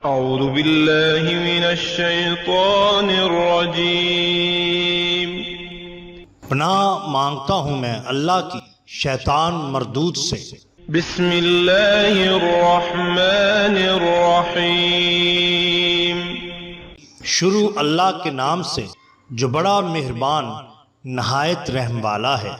اعوذ باللہ من الشیطان الرجیم۔ پناہ مانگتا ہوں میں اللہ کی شیطان مردود سے۔ بسم اللہ الرحمن الرحیم۔ شروع اللہ کے نام سے جو بڑا مہربان نہایت رحم والا ہے۔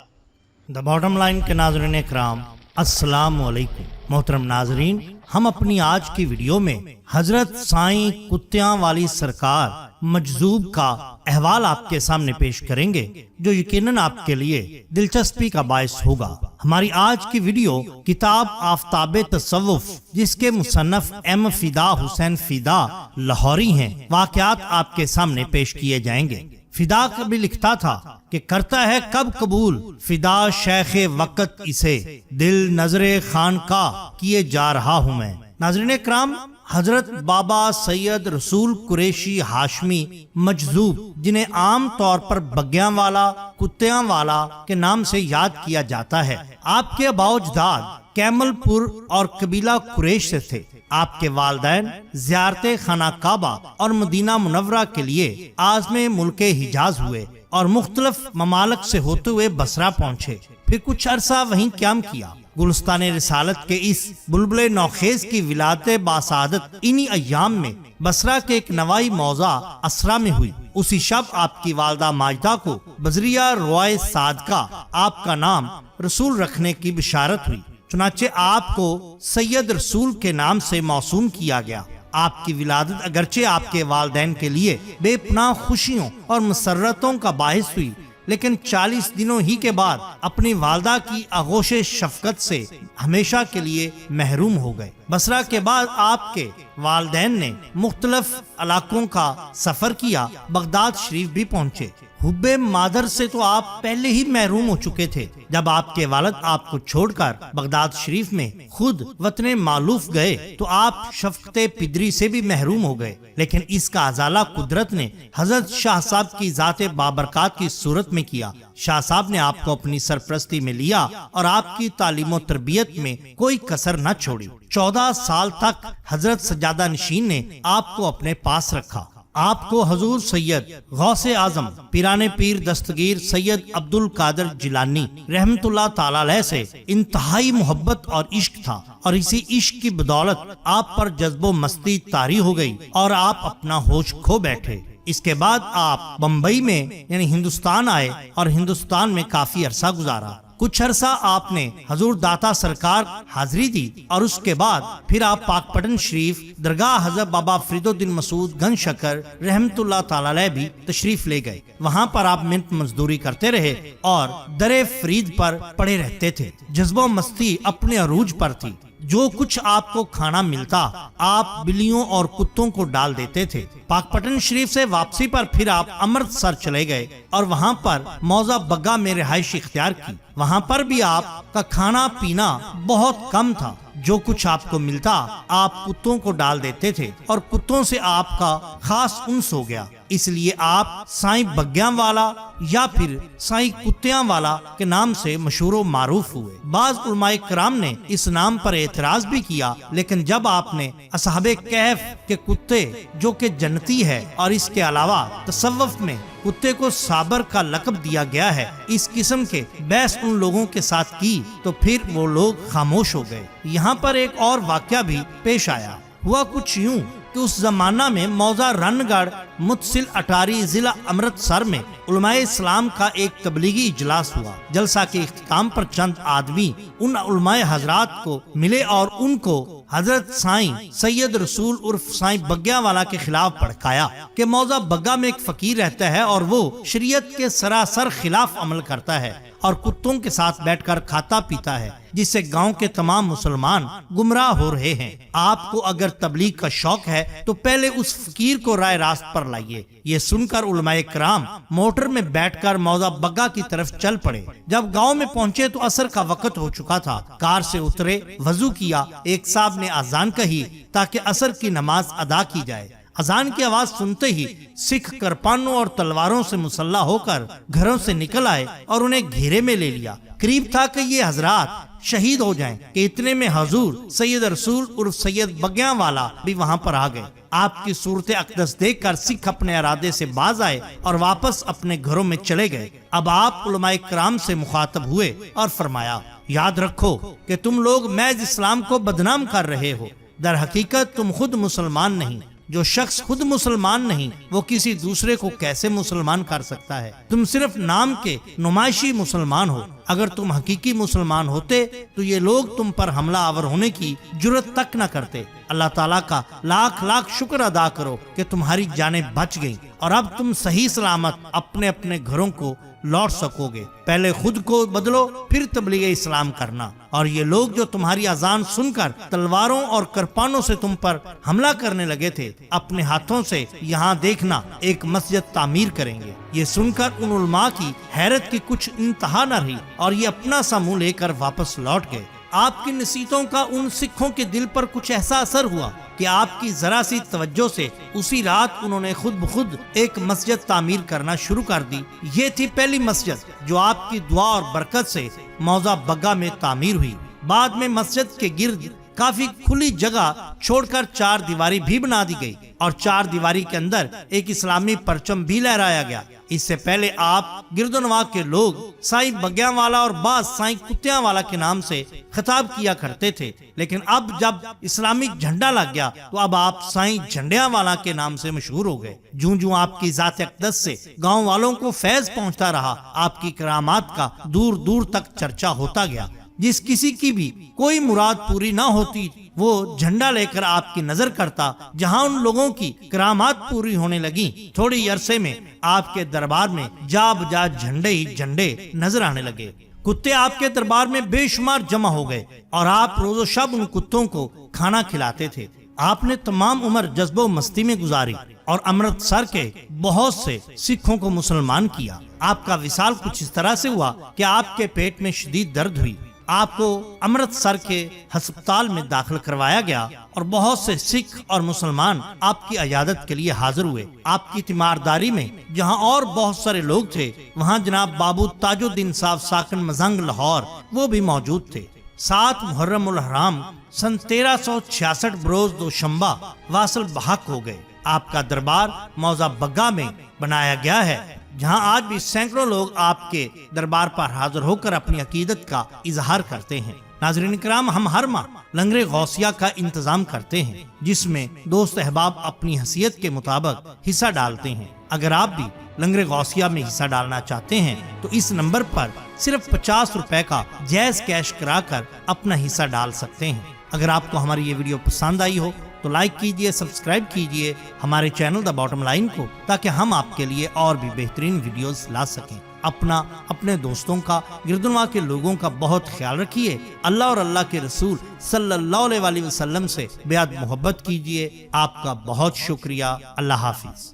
دا باٹم لائن کے ناظرین اکرام، السلام علیکم۔ محترم ناظرین، ہم اپنی آج کی ویڈیو میں حضرت سائیں کتیاں والی سرکار مجذوب کا احوال آپ کے سامنے پیش کریں گے، جو یقیناً آپ کے لیے دلچسپی کا باعث ہوگا۔ ہماری آج کی ویڈیو کتاب آفتاب تصوف، جس کے مصنف ایم فدا حسین فدا لاہوری ہیں، واقعات آپ کے سامنے پیش کیے جائیں گے۔ فدا کبھی لکھتا تھا کہ کرتا ہے کب قبول فدا شیخ وقت اسے، دل نظر خانقاہ کیے جا رہا ہوں میں۔ ناظرین اکرام، حضرت بابا سید رسول قریشی ہاشمی مجذوب، جنہیں عام طور پر بگیاں والا، کتیاں والا کے نام سے یاد کیا جاتا ہے، آپ کے آباء و اجداد کیمل پور اور قبیلہ قریش سے تھے۔ آپ کے والدین زیارت خانہ کعبہ اور مدینہ منورہ کے لیے عازم ملک حجاز ہوئے اور مختلف ممالک سے ہوتے ہوئے بصرہ پہنچے، پھر کچھ عرصہ وہیں قیام کیا۔ گلستان رسالت کے اس بلبل نوخیز کی ولادت باسعادت انہی ایام میں بصرہ کے ایک نوائی موضع اسرا میں ہوئی۔ اسی شب آپ کی والدہ ماجدہ کو بذریعہ روائے صادقہ آپ کا نام رسول رکھنے کی بشارت ہوئی، چنانچہ آپ کو سید رسول کے نام سے موسوم کیا گیا۔ آپ کی ولادت اگرچہ آپ کے والدین کے لیے بے پناہ خوشیوں اور مسرتوں کا باعث ہوئی، لیکن 40 دنوں ہی کے بعد اپنی والدہ کی آغوش شفقت سے ہمیشہ کے لیے محروم ہو گئے۔ بصرہ کے بعد آپ کے والدین نے مختلف علاقوں کا سفر کیا، بغداد شریف بھی پہنچے۔ حب مادر سے تو آپ پہلے ہی محروم ہو چکے تھے جب آپ کے والد آپ کو چھوڑ کر بغداد شریف میں خود وطن مالوف گئے، تو آپ شفقت پدری سے بھی محروم ہو گئے، لیکن اس کا ازالہ قدرت نے حضرت شاہ صاحب کی ذات بابرکات کی صورت میں کیا۔ شاہ صاحب نے آپ کو اپنی سرپرستی میں لیا اور آپ کی تعلیم و تربیت میں کوئی کسر نہ چھوڑی۔ 14 سال تک حضرت سجادہ نشین نے آپ کو اپنے پاس رکھا۔ آپ کو حضور سید غوث اعظم پیران پیر دستگیر سید عبد القادر جیلانی رحمت اللہ تعالی علیہ سے انتہائی محبت اور عشق تھا، اور اسی عشق کی بدولت آپ پر جذب و مستی طاری ہو گئی اور آپ اپنا ہوش کھو بیٹھے۔ اس کے بعد آپ بمبئی میں یعنی ہندوستان آئے اور ہندوستان میں کافی عرصہ گزارا۔ کچھ عرصہ آپ نے حضور داتا سرکار حاضری دی، اور اس کے بعد پھر آپ پاک پٹن شریف درگاہ حضرت بابا فرید الدین مسعود گنج شکر رحمت اللہ تعالی علیہ بھی تشریف لے گئے۔ وہاں پر آپ منت مزدوری کرتے رہے اور در فرید پر پڑے رہتے تھے۔ جذب و مستی اپنے عروج پر تھی۔ جو کچھ آپ کو کھانا ملتا آپ بلیوں اور کتوں کو ڈال دیتے تھے۔ پاک پٹن شریف سے واپسی پر پھر آپ امرتسر چلے گئے اور وہاں پر موضع بگا میں رہائش اختیار کی۔ وہاں پر بھی آپ کا کھانا پینا بہت کم تھا۔ جو کچھ آپ کو ملتا آپ کتوں کو ڈال دیتے تھے، اور کتوں سے آپ کا خاص انس ہو گیا، اس لیے آپ سائیں بگیاں والا یا پھر سائیں کتیاں والا کے نام سے مشہور و معروف ہوئے۔ بعض علماء کرام نے اس نام پر اعتراض بھی کیا، لیکن جب آپ نے اصحاب کہف کے کتے جو کہ جنتی ہے، اور اس کے علاوہ تصوف میں کتے کو صابر کا لقب دیا گیا ہے، اس قسم کے بحث ان لوگوں کے ساتھ کی تو پھر وہ لوگ خاموش ہو گئے۔ یہاں پر ایک اور واقعہ بھی پیش آیا۔ ہوا کچھ یوں کہ اس زمانہ میں موضع رن گڑھ متصل اٹاری ضلع امرتسر میں علماء اسلام کا ایک تبلیغی اجلاس ہوا۔ جلسہ کے اختتام پر چند آدمی ان علماء حضرات کو ملے اور ان کو حضرت سائیں سید رسول عرف سائیں بگیا والا کے خلاف بھڑکایا کہ موضع بگا میں ایک فقیر رہتا ہے اور وہ شریعت کے سراسر خلاف عمل کرتا ہے اور کتوں کے ساتھ بیٹھ کر کھاتا پیتا ہے، جس سے گاؤں کے تمام مسلمان گمراہ ہو رہے ہیں۔ آپ کو اگر تبلیغ کا شوق ہے تو پہلے اس فقیر کو رائے راست پر لائیے۔ یہ سن کر علماء کرام موٹر میں بیٹھ کر موضع بگا کی طرف چل پڑے۔ جب گاؤں میں پہنچے تو عصر کا وقت ہو چکا تھا۔ کار سے اترے، وضو کیا، ایک صاحب نے اذان کہی تاکہ عصر کی نماز ادا کی جائے۔ اذان کی آواز سنتے ہی سکھ کرپانوں اور تلواروں سے مسلح ہو کر گھروں سے نکل آئے اور انہیں گھیرے میں لے لیا۔ قریب تھا کہ یہ حضرات شہید ہو جائیں کہ اتنے میں حضور سید رسول عرف سید بگیاں والا بھی وہاں پر آ گئے۔ آپ کی صورت اقدس دیکھ کر سکھ اپنے ارادے سے باز آئے اور واپس اپنے گھروں میں چلے گئے۔ اب آپ علماء کرام سے مخاطب ہوئے اور فرمایا، یاد رکھو کہ تم لوگ محض اسلام کو بدنام کر رہے ہو، در حقیقت تم خود مسلمان نہیں۔ جو شخص خود مسلمان نہیں وہ کسی دوسرے کو کیسے مسلمان کر سکتا ہے؟ تم صرف نام کے نمائشی مسلمان ہو۔ اگر تم حقیقی مسلمان ہوتے تو یہ لوگ تم پر حملہ آور ہونے کی جرت تک نہ کرتے۔ اللہ تعالیٰ کا لاکھ لاکھ شکر ادا کرو کہ تمہاری جانیں بچ گئیں اور اب تم صحیح سلامت اپنے اپنے گھروں کو لوٹ سکو گے۔ پہلے خود کو بدلو پھر تبلیغ اسلام کرنا۔ اور یہ لوگ جو تمہاری اذان سن کر تلواروں اور کرپانوں سے تم پر حملہ کرنے لگے تھے، اپنے ہاتھوں سے یہاں دیکھنا ایک مسجد تعمیر کریں گے۔ یہ سن کر ان علماء کی حیرت کی کچھ انتہا نہ رہی اور یہ اپنا سا منہ لے کر واپس لوٹ گئے۔ آپ کی نصیحتوں کا ان سکھوں کے دل پر کچھ ایسا اثر ہوا کہ آپ کی ذرا سی توجہ سے اسی رات انہوں نے خود بخود ایک مسجد تعمیر کرنا شروع کر دی۔ یہ تھی پہلی مسجد جو آپ کی دعا اور برکت سے موضع بگا میں تعمیر ہوئی۔ بعد میں مسجد کے گرد کافی کھلی جگہ چھوڑ کر چار دیواری بھی بنا دی گئی اور چار دیواری کے اندر ایک اسلامی پرچم بھی لہرایا گیا۔ اس سے پہلے آپ گردنوا کے لوگ سائیں بگیاں والا اور بعض سائیں کتیاں والا کے نام سے خطاب کیا کرتے تھے، لیکن اب جب اسلامی جھنڈا لگ گیا تو اب آپ سائیں جھنڈیاں والا کے نام سے مشہور ہو گئے۔ جوں جوں آپ کی ذات اقدس سے گاؤں والوں کو فیض پہنچتا رہا، آپ کی کرامات کا دور دور تک چرچا ہوتا گیا۔ جس کسی کی بھی کوئی مراد پوری نہ ہوتی وہ جھنڈا لے کر آپ کی نظر کرتا۔ جہاں ان لوگوں کی کرامات پوری ہونے لگی، تھوڑی عرصے میں آپ کے دربار میں جا بجا جھنڈے ہی جھنڈے نظر آنے لگے۔ کتے آپ کے دربار میں بے شمار جمع ہو گئے اور آپ روز و شب ان کتوں کو کھانا کھلاتے تھے۔ آپ نے تمام عمر جذب و مستی میں گزاری اور امرتسر کے بہت سے سکھوں کو مسلمان کیا۔ آپ کا وصال کچھ اس طرح سے ہوا کہ آپ کے پیٹ میں شدید درد ہوئی۔ آپ کو امرتسر کے ہسپتال میں داخل کروایا گیا اور بہت سے سکھ اور مسلمان آپ کی عیادت کے لیے حاضر ہوئے۔ آپ کی تیمارداری میں جہاں اور بہت سارے لوگ تھے، وہاں جناب بابو تاج الدین صاحب ساکن مزنگ لاہور وہ بھی موجود تھے۔ 7 محرم الحرام سن 1366 بروز دوشنبہ واصل بحق ہو گئے۔ آپ کا دربار موضع بگا میں بنایا گیا ہے، جہاں آج بھی سینکڑوں لوگ آپ کے دربار پر حاضر ہو کر اپنی عقیدت کا اظہار کرتے ہیں۔ ناظرین کرام، ہم ہر ماہ لنگر غوثیہ کا انتظام کرتے ہیں، جس میں دوست احباب اپنی حیثیت کے مطابق حصہ ڈالتے ہیں۔ اگر آپ بھی لنگر غوثیہ میں حصہ ڈالنا چاہتے ہیں تو اس نمبر پر صرف 50 روپے کا جائز کیش کرا کر اپنا حصہ ڈال سکتے ہیں۔ اگر آپ کو ہماری یہ ویڈیو پسند آئی ہو تو لائک کیجئے، سبسکرائب کیجئے ہمارے چینل دا باٹم لائن کو، تاکہ ہم آپ کے لیے اور بھی بہترین ویڈیوز لا سکیں۔ اپنے دوستوں کا، گردنوا کے لوگوں کا بہت خیال رکھیے۔ اللہ اور اللہ کے رسول صلی اللہ علیہ وسلم سے بے حد محبت کیجئے۔ آپ کا بہت شکریہ۔ اللہ حافظ۔